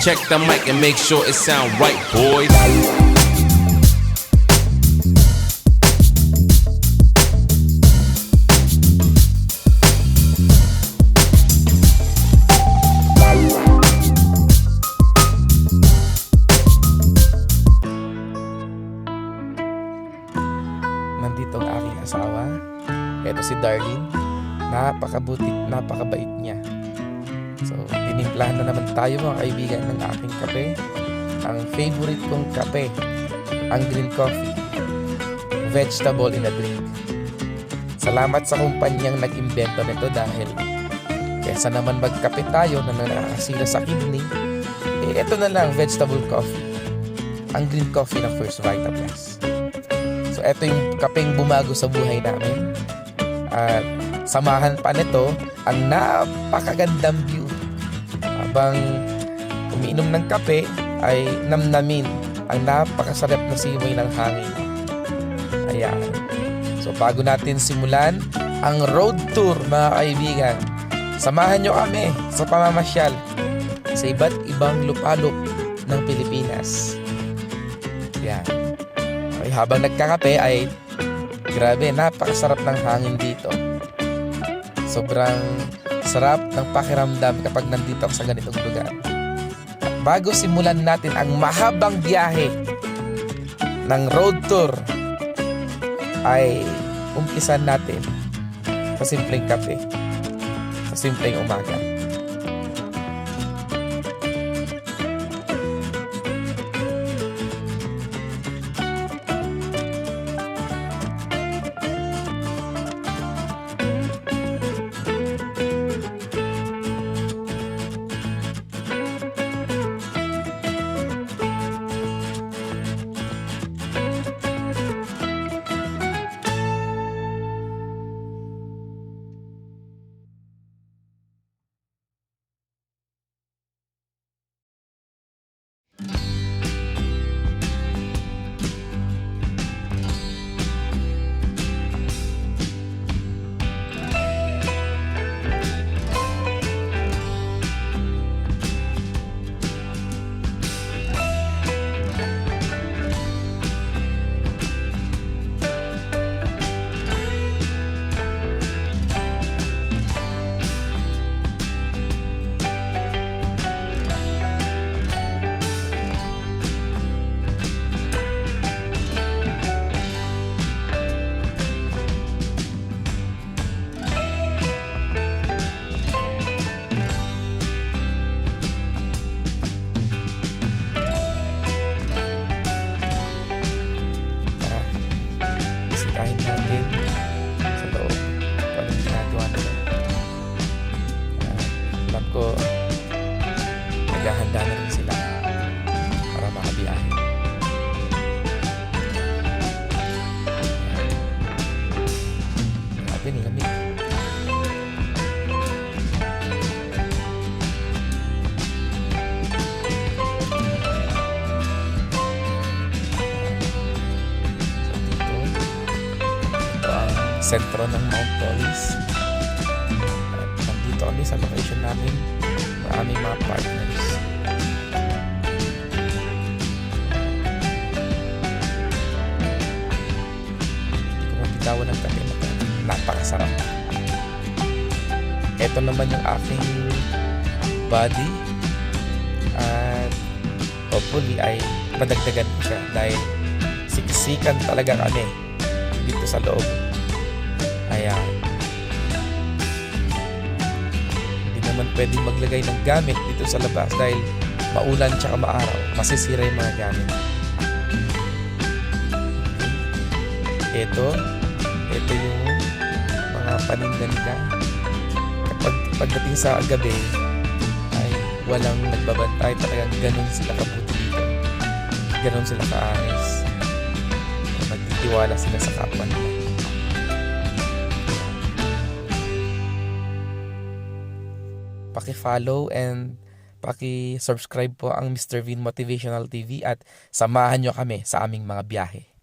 check the mic and make sure it sound right, boys. Nandito ang aking asawa. Ito si Darlene. Napakabuti, napakabait niya. So, tinimplahan na naman tayo mga kaibigan ng aking kape. Ang favorite kong kape, ang green coffee. Vegetable in a drink. Salamat sa kumpanyang nag-imbento nito dahil kesa naman magkape tayo na nakakasira sa kidney, ito na lang, vegetable coffee. Ang green coffee ng First Vita Plus. So, ito yung kapeng bumago sa buhay namin. At samahan pa nito ang napakagandang view. Habang umiinom ng kape ay namnamin ang napakasarap na simoy ng hangin. Ayan. So bago natin simulan ang road tour mga kaibigan, samahan nyo kami sa pamamasyal sa iba't ibang lupalop ng Pilipinas. Ayan. Okay, habang nagkakape ay grabe, napakasarap ng hangin dito. Sobrang sarap ng pakiramdam kapag nandito ako sa ganitong lugar. At bago simulan natin ang mahabang biyahe ng road tour, ay umpisan natin sa simpleng kape, sa simpleng umaga. Kahit natin sa loob kung anong ginagawa nila. Alam ko naghahanda na rin sila para makabiyahe. Grabe, nilamig. Sentro ng Mount Polis. Nandito kami sa location namin ng aming mga partners. Hindi ko mabitawan ng kape na ito. Napakasarap. Ito naman yung aking body. At hopefully ay madagdagan ko siya dahil siksikan talaga kami dito sa loob. Ayan. Hindi naman pwedeng maglagay ng gamit dito sa labas dahil maulan tsaka maaraw. Masisira yung mga gamit. Ito yung mga paninda nila. Pagdating sa gabi ay walang nagbabantay. Talagang ganun sila kabuti dito. Ganun sila kaayos. Nagtitiwala sila sa kapwa nila. Paki-follow and paki-subscribe po ang Mr. Vin Motivational TV at samahan nyo kami sa aming mga biyahe.